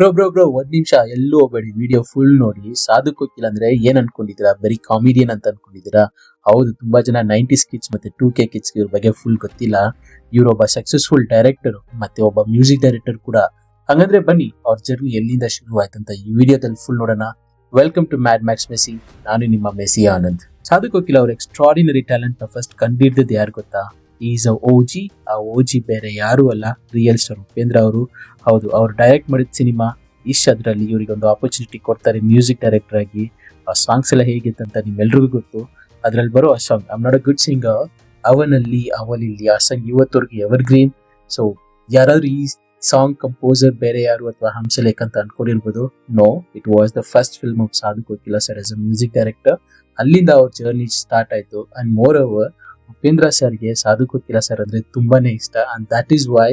Bro ಒಂದ್ ನಿಮಿಷ ಎಲ್ಲೂ ಹೋಗ್ಬೇಡಿ, ವಿಡಿಯೋ ಫುಲ್ ನೋಡಿ. ಸಾಧು ಕೋಕಿಲ ಅಂದ್ರೆ ಏನ್ ಅನ್ಕೊಂಡಿದ್ದೀರಾ? ಬರೀ ಕಾಮಿಡಿಯನ್ ಅಂತ ಅನ್ಕೊಂಡಿದ್ದೀರಾ? ಹೌದು, ತುಂಬಾ ಜನ 90s ಕಿಡ್ಸ್ ಮತ್ತೆ 2K ಕಿಡ್ಸ್ ಇವ್ರ ಬಗ್ಗೆ ಫುಲ್ ಗೊತ್ತಿಲ್ಲ. ಇವರೊಬ್ಬ ಸಕ್ಸಸ್ಫುಲ್ ಡೈರೆಕ್ಟರ್ ಮತ್ತೆ ಒಬ್ಬ ಮ್ಯೂಸಿಕ್ ಡೈರೆಕ್ಟರ್ ಕೂಡ. ಹಂಗಂದ್ರೆ ಬನ್ನಿ ಅವ್ರ ಜರ್ನಿ ಎಲ್ಲಿಂದ ಶುರು ಆಯ್ತಂತ ಈ ವಿಡಿಯೋದಲ್ಲಿ ಫುಲ್ ನೋಡೋಣ. Welcome to mad max Messi. ನಾನು ನಿಮ್ಮ ಮೆಸ್ಸಿ ಆನಂದ್. ಸಾಧು ಕೋಕಿಲ ಅವ್ರ ಎಕ್ಸ್ಟ್ರಾರ್ಡಿನರಿ ಟ್ಯಾಲೆಂಟ್ ನ ಫಸ್ಟ್ ಕಂಡಿಡ್ದದ್ದು ಯಾರು ಗೊತ್ತಾ? Is a OG. ಆ ಓಜಿ ಬೇರೆ ಯಾರು ಅಲ್ಲ, ರಿಯಲ್ ಸ್ಟಾರ್ ಉಪೇಂದ್ರ ಅವರು. ಹೌದು, ಅವ್ರು ಡೈರೆಕ್ಟ್ ಮಾಡಿದ ಸಿನಿಮಾ ಅದರಲ್ಲಿ ಇವರಿಗೆ ಒಂದು ಆಪರ್ಚುನಿಟಿ ಕೊಡ್ತಾರೆ ಮ್ಯೂಸಿಕ್ ಡೈರೆಕ್ಟರ್ ಆಗಿ. ಆ ಸಾಂಗ್ಸ್ ಎಲ್ಲ ಹೇಗಿತ್ತಂತ ನಿಮ್ಮೆಲ್ರಿಗೂ ಗೊತ್ತು. ಅದ್ರಲ್ಲಿ ಬರೋ ಆ song I am not a good singer, ಅವನಲ್ಲಿ ಅವಲಿಲ್ಲಿ, ಆ ಸಾಂಗ್ ಇವತ್ತವರೆಗೂ ಎವರ್ ಗ್ರೀನ್. ಸೊ ಯಾರಾದ್ರೂ ಈ ಸಾಂಗ್ ಕಂಪೋಸರ್ ಬೇರೆ ಯಾರು ಅಥವಾ ಹಂಸಲೇಖ್ ಅಂತ ಅನ್ಕೊಂಡಿರ್ಬೋದು. No, it was the first film of Sadhu Kokila sir as a music director. ಅಲ್ಲಿಂದ ಅವ್ರ ಜರ್ನಿ ಸ್ಟಾರ್ಟ್ ಆಯ್ತು. ಅಂಡ್ ಮೋರ್ ಓವರ್ ಉಪೇಂದ್ರ ಸರ್ಗೆ ಸಾಧು ಕೋಕಿಲ ಸರ್ ಅಂದ್ರೆ ತುಂಬಾನೇ ಇಷ್ಟ. ಅಂಡ್ ದಟ್ ಈಸ್ ವೈ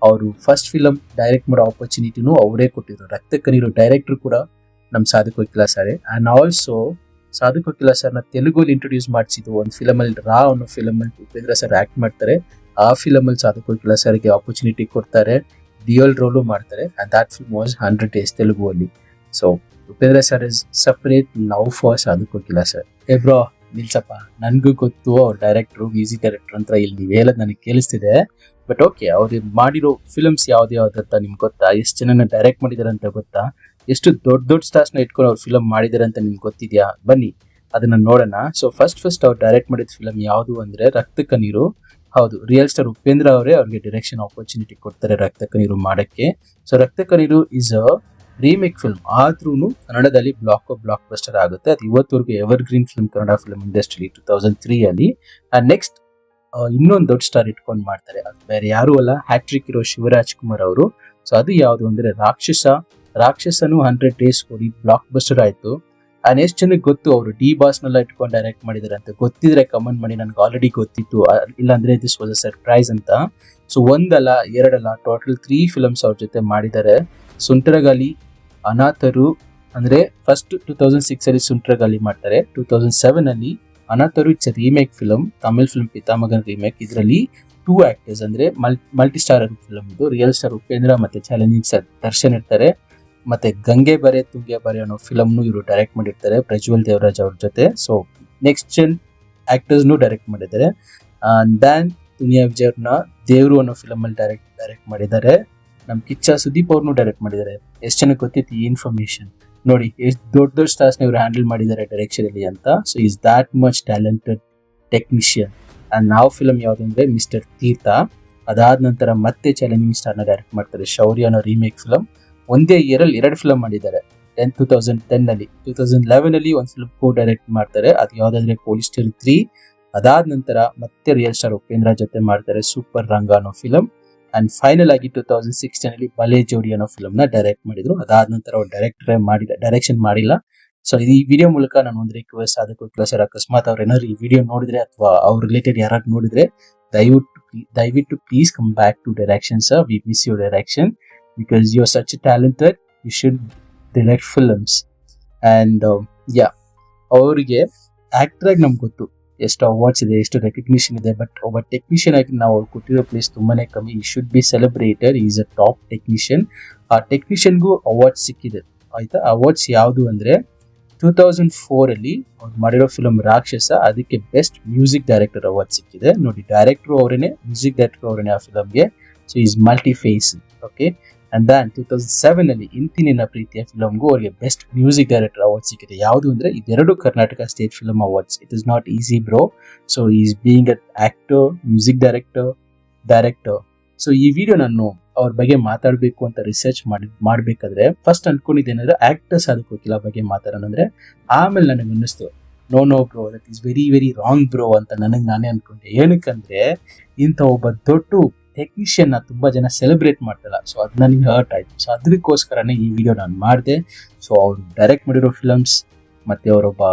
ಅವರು ಫಸ್ಟ್ ಫಿಲಮ್ ಡೈರೆಕ್ಟ್ ಮಾಡೋ ಆಪರ್ಚುನಿಟಿನೂ ಅವರೇ ಕೊಟ್ಟಿದ್ರು. ರಕ್ತ ಕಣ್ಣೀರು ಡೈರೆಕ್ಟರ್ ಕೂಡ ನಮ್ ಸಾಧು Kokila sir. And also Sadhu Kokila ಸರ್ನ ತೆಲುಗಲ್ಲಿ ಇಂಟ್ರೊಡ್ಯೂಸ್ ಮಾಡಿಸಿದ್ದು ಒಂದು ಫಿಲಮ್ ಅಲ್ಲಿ, ರಾ ಅನ್ನೋ ಫಿಲಮ್ ಅಲ್ಲಿ ಉಪೇಂದ್ರ ಸರ್ ಆಕ್ಟ್ ಮಾಡ್ತಾರೆ. ಆ ಫಿಲಮ್ ಅಲ್ಲಿ ಸಾಧು ಕೋಕಿಲ ಸರ್ಗೆ ಆಪರ್ಚುನಿಟಿ ಕೊಡ್ತಾರೆ, ಡಿಯಲ್ ರೋಲು ಮಾಡ್ತಾರೆ. And that film was 100 Days Telugu ಅಲ್ಲಿ. So Upendra sir is separate love for Sadhu Kokila sir. Hey bro ನಿಲ್ಸಪ್ಪ, ನನ್ಗೂ ಗೊತ್ತು ಅವ್ರ ಡೈರೆಕ್ಟ್ರು ಮ್ಯೂಸಿಕ್ ಡೈರೆಕ್ಟರ್ ಅಂತ ಇಲ್ಲಿ ನೀವು ಹೇಳೋದು ನನಗೆ ಕೇಳಿಸ್ತಿದೆ. ಬಟ್ ಓಕೆ, ಅವ್ರು ಮಾಡಿರೋ ಫಿಲ್ಮ್ಸ್ ಯಾವ್ದಾವ್ದಂತ ನಿಮ್ಗೆ ಗೊತ್ತಾ? ಎಷ್ಟು ಜನನ ಡೈರೆಕ್ಟ್ ಮಾಡಿದಾರೆ ಅಂತ ಗೊತ್ತಾ? ಎಷ್ಟು ದೊಡ್ಡ ಸ್ಟಾರ್ಸ್ ನ ಇಟ್ಕೊಂಡು ಅವ್ರು ಫಿಲಮ್ ಮಾಡಿದಾರೆ ಅಂತ ನಿಮ್ಗೆ ಗೊತ್ತಿದ್ಯಾ? ಬನ್ನಿ ಅದನ್ನ ನೋಡೋಣ. ಸೊ ಫಸ್ಟ್ ಅವ್ರು ಡೈರೆಕ್ಟ್ ಮಾಡಿದ ಫಿಲಮ್ ಯಾವುದು ಅಂದ್ರೆ ರಕ್ತ ಕಣ್ಣೀರು. ಹೌದು, ರಿಯಲ್ ಸ್ಟಾರ್ ಉಪೇಂದ್ರ ಅವರೇ ಅವ್ರಿಗೆ ಡೈರೆಕ್ಷನ್ ಆಪರ್ಚುನಿಟಿ ಕೊಡ್ತಾರೆ ರಕ್ತ ಕಣ್ಣೀರು ಮಾಡಕ್ಕೆ. ಸೊ ರಕ್ತ ಕಣ್ಣೀರು ಇಸ್ ಅ ರೀಮೇಕ್ ಫಿಲ್ಮ್, ಆದ್ರೂ ಕನ್ನಡದಲ್ಲಿ ಬ್ಲಾಕ್ ಬಸ್ಟರ್ ಆಗುತ್ತೆ. ಅದು ಇವತ್ತವರೆಗೂ evergreen film Kannada film industry 2003 ಅಲ್ಲಿ. ಅಂಡ್ ನೆಕ್ಸ್ಟ್ ಇನ್ನೊಂದು ದೊಡ್ಡ ಸ್ಟಾರ್ ಇಟ್ಕೊಂಡು ಮಾಡ್ತಾರೆ. ಅದು ಬೇರೆ ಯಾರು ಅಲ್ಲ, ಹ್ಯಾಟ್ರಿಕ್ ಇರೋ ಶಿವರಾಜ್ ಕುಮಾರ್ ಅವರು. ಸೊ ಅದು ಯಾವುದು ಅಂದ್ರೆ ರಾಕ್ಷಸನು 100 Days ಕೊಡಿ ಬ್ಲಾಕ್ ಬಸ್ಟರ್ ಆಯ್ತು. ಅಂಡ್ ಎಷ್ಟು ಜನಕ್ಕೆ ಗೊತ್ತು ಅವರು ಡಿ ಬಾಸ್ನೆಲ್ಲ ಇಟ್ಕೊಂಡು ಡೈರೆಕ್ಟ್ ಮಾಡಿದಾರೆ ಅಂತ? ಗೊತ್ತಿದ್ರೆ ಕಮೆಂಟ್ ಮಾಡಿ, ನನ್ಗೆ ಆಲ್ರೆಡಿ ಗೊತ್ತಿತ್ತು, ಇಲ್ಲಾಂದ್ರೆ ದಿಸ್ ವಾಸ್ ಅ ಸರ್ಪ್ರೈಸ್ ಅಂತ. ಸೊ ಒಂದಲ್ಲ ಎರಡಲ್ಲ, ಟೋಟಲ್ 3 ಫಿಲ್ಮ್ಸ್ ಅವ್ರ ಜೊತೆ ಮಾಡಿದ್ದಾರೆ. ಸುಂಟರಗಾಲಿ, ಅನಾಥರು ಅಂದ್ರೆ ಫಸ್ಟ್ 2006 ಅಲ್ಲಿ ಸುಂಟರಗಾಲಿ ಮಾಡ್ತಾರೆ. 2007 ಅಲ್ಲಿ Anatharu, it's a remake film, Tamil film Pithamagan remake. ಇದರಲ್ಲಿ 2 ಆಕ್ಟರ್ಸ್ ಅಂದ್ರೆ ಮಲ್ಟಿ ಸ್ಟಾರ್ ಫಿಲಮ್ ಇದು. ರಿಯಲ್ ಸ್ಟಾರ್ ಉಪೇಂದ್ರ ಮತ್ತೆ ಚಾಲೆಂಜಿಂಗ್ ಸ್ಟಾರ್ ದರ್ಶನ್ ಇರ್ತಾರೆ. ಮತ್ತೆ ಗಂಗೆ ಬರೆ ತುಂಗೆ ಬರೆ ಅನ್ನೋ ಫಿಲಮ್ನು ಇವರು ಡೈರೆಕ್ಟ್ ಮಾಡಿರ್ತಾರೆ ಪ್ರಜ್ವಲ್ ದೇವರಾಜ್ ಅವ್ರ ಜೊತೆ. ಸೊ ನೆಕ್ಸ್ಟ್ ಜನ್ ಆಕ್ಟರ್ಸ್ನು ಡೈರೆಕ್ಟ್ ಮಾಡಿದ್ದಾರೆ. ಡ್ಯಾನ್ ದುನಿಯಾ ವಿಜಯ್ ಅವ್ರನ್ನ ದೇವ್ರು ಅನ್ನೋ ಫಿಲಮ್ ಅಲ್ಲಿ ಡೈರೆಕ್ಟ್ ಮಾಡಿದ್ದಾರೆ. ನಮ್ ಕಿಚ್ಚ ಸುದೀಪ್ ಅವ್ರನ್ನು ಡೈರೆಕ್ಟ್ ಮಾಡಿದ್ದಾರೆ. ಎಷ್ಟು ಜನಕ್ಕೆ ಗೊತ್ತಿತ್ತು ಈ ಇನ್ಫಾರ್ಮೇಶನ್? ನೋಡಿ ಎಷ್ಟು ದೊಡ್ಡ ಸ್ಟಾರ್ಸ್ ನ ಇವರು ಹ್ಯಾಂಡಲ್ ಮಾಡಿದ್ದಾರೆ ಡೈರೆಕ್ಷನ್ ಅಲ್ಲಿ ಅಂತ. So is that much talented technician. And ನಾವು ಫಿಲಮ್ ಯಾವ್ದು ಅಂದ್ರೆ ಮಿಸ್ಟರ್ ತೀರ್ಥ. ಅದಾದ ನಂತರ ಮತ್ತೆ ಚಾಲೆಂಜಿಂಗ್ ಸ್ಟಾರ್ ನ ಡೈರೆಕ್ಟ್ ಮಾಡ್ತಾರೆ, ಶೌರ್ಯ ಅನ್ನೋ ರೀಮೇಕ್ ಫಿಲಮ್. ಒಂದೇ ಇಯರ್ ಅಲ್ಲಿ 2 ಫಿಲಮ್ ಮಾಡಿದ್ದಾರೆ. 2010 ಅಲ್ಲಿ, 2011 ಅಲ್ಲಿ ಒಂದು ಫಿಲ್ಮ್ ಕೋ ಡೈರೆಕ್ಟ್ ಮಾಡ್ತಾರೆ. ಅದು ಯಾವ್ದಾದ್ರೆ ಪೊಲೀಸ್ ಸ್ಟೇಷನ್ 3. ಅದಾದ ನಂತರ ಮತ್ತೆ ರಿಯಲ್ ಸ್ಟಾರ್ ಉಪೇಂದ್ರ ಜೊತೆ ಮಾಡ್ತಾರೆ ಸೂಪರ್ ರಂಗ ಅನ್ನೋ ಫಿಲಮ್. ಅಂಡ್ ಫೈನಲ್ ಆಗಿ 2016 ಅಲ್ಲಿ ಬಲೆ ಜೋಡಿ ಅನ್ನೋ ಫಿಲಮ್ ನ ಡೈರೆಕ್ಟ್ ಮಾಡಿದ್ರು. ಅದಾದ ನಂತರ ಅವ್ರು ಡೈರೆಕ್ಷನ್ ಮಾಡಿಲ್ಲ. ಸೊ ಈ ವಿಡಿಯೋ ಮೂಲಕ ನಾನು ಒಂದು ರಿಕ್ವೆಸ್ಟ್, ಸಾಧು ಕೋಕಿಲ ಸರ್ ಅಕಸ್ಮಾತ್ ಅವ್ರು ಏನಾದ್ರು ಈ ವಿಡಿಯೋ ನೋಡಿದ್ರೆ ಅಥವಾ ಅವ್ರ ರಿಲೇಟೆಡ್ ಯಾರು ನೋಡಿದ್ರೆ ದಯವಿಟ್ಟು please come back to direction sir. We miss your direction because you are such talented. You should direct films. And ಅವರಿಗೆ ಆಕ್ಟರ್ ಆಗಿ ನಮ್ಗೆ ಗೊತ್ತು ಎಷ್ಟು ಅವಾರ್ಡ್ಸ್ ಇದೆ, ಎಷ್ಟು ರೆಕಗ್ನಿಷನ್ ಇದೆ. ಬಟ್ ಒಬ್ಬ ಟೆಕ್ನಿಷಿಯನ್ ಆಗಿ ನಾವು ಕೊಟ್ಟಿರೋ ಪ್ಲೇಸ್ ತುಂಬಾನೇ ಕಮ್ಮಿ. ಈ should be celebrated. Is a top technician. ಆ ಟೆಕ್ನಿಷಿಯನ್ಗೂ ಅವಾರ್ಡ್ಸ್ ಸಿಕ್ಕಿದೆ ಆಯ್ತಾ. ಅವಾರ್ಡ್ಸ್ ಯಾವುದು ಅಂದ್ರೆ 2004 ಅಲ್ಲಿ ಅವ್ರು ಮಾಡಿರೋ ಫಿಲಮ್ ರಾಕ್ಷಸ, ಅದಕ್ಕೆ ಬೆಸ್ಟ್ ಮ್ಯೂಸಿಕ್ ಡೈರೆಕ್ಟರ್ ಅವಾರ್ಡ್ ಸಿಕ್ಕಿದೆ. ನೋಡಿ, ಡೈರೆಕ್ಟರ್ ಅವರೇನೆ, ಮ್ಯೂಸಿಕ್ ಡೈರೆಕ್ಟರ್ ಅವರೇನೆ ಆ ಫಿಲಮ್ಗೆ. So is multi face. Okay. And then 2007 ಅಲ್ಲಿ ಇಂತಿನಿನ ಪ್ರೀತಿಯ ಫಿಲಮ್ಗೂ ಅವರಿಗೆ ಬೆಸ್ಟ್ ಮ್ಯೂಸಿಕ್ ಡೈರೆಕ್ಟರ್ ಅವಾರ್ಡ್ ಸಿಕ್ಕಿದೆ. ಯಾವುದು ಅಂದ್ರೆ ಇದೆರಡು Karnataka state film awards. It is not easy bro. So is being a actor, music director. So ಈ ವಿಡಿಯೋ ನಾನು ಅವ್ರ ಬಗ್ಗೆ ಮಾತಾಡಬೇಕು ಅಂತ ರಿಸರ್ಚ್ ಮಾಡ್ಬೇಕಾದ್ರೆ ಫಸ್ಟ್ ಅನ್ಕೊಂಡಿದ್ದೇನಂದ್ರೆ ಆಕ್ಟರ್ಸ್ ಸಾಧು ಕೋಕಿಲ ಬಗ್ಗೆ ಮಾತಾಡೋಣ ಅಂದ್ರೆ, ಆಮೇಲೆ ನನಗೆ ಅನ್ನಿಸ್ತು no bro, that is very very wrong bro ಅಂತ ನಾನೇ ಅನ್ಕೊಂಡೆ. ಏನಕ್ಕಂದ್ರೆ ಇಂಥ ಒಬ್ಬ ದೊಡ್ಡ ಟೆಕ್ನಿಷಿಯನ್ ತುಂಬಾ ಜನ ಸೆಲೆಬ್ರೇಟ್ ಮಾಡ್ತಲ್ಲ. ಸೊ ಅದು ನನಗೆ ಹರ್ಟ್ ಆಯ್ತು. ಸೊ ಅದಕ್ಕೋಸ್ಕರನೇ ಈ ವಿಡಿಯೋ ನಾನು ಮಾಡಿದೆ. ಸೊ ಅವ್ರು ಡೈರೆಕ್ಟ್ ಮಾಡಿರೋ ಫಿಲಮ್ಸ್ ಮತ್ತೆ ಅವರೊಬ್ಬ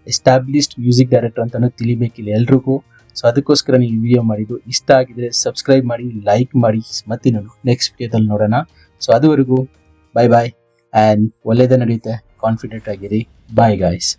ಎಸ್ಟಾಬ್ಲಿಷ್ಡ್ ಮ್ಯೂಸಿಕ್ ಡೈರೆಕ್ಟರ್ ಅಂತಾನು ತಿಳಿಬೇಕಿಲ್ಲ ಎಲ್ರಿಗೂ. ಸೊ ಅದಕ್ಕೋಸ್ಕರ ಈ ವಿಡಿಯೋ ಮಾಡಿದ್ದು. ಇಷ್ಟ ಆಗಿದ್ರೆ ಸಬ್ಸ್ಕ್ರೈಬ್ ಮಾಡಿ, ಲೈಕ್ ಮಾಡಿ. ಮತ್ತೆ ನಾನು ನೆಕ್ಸ್ಟ್ ವಿಡಿಯೋದಲ್ಲಿ ನೋಡೋಣ. ಸೊ ಅದುವರೆಗೂ ಬಾಯ್ ಅಂಡ್ ಒಳ್ಳೇದೇ ನಡೆಯುತ್ತೆ. ಕಾನ್ಫಿಡೆಂಟ್ ಆಗಿರಿ. Bye guys.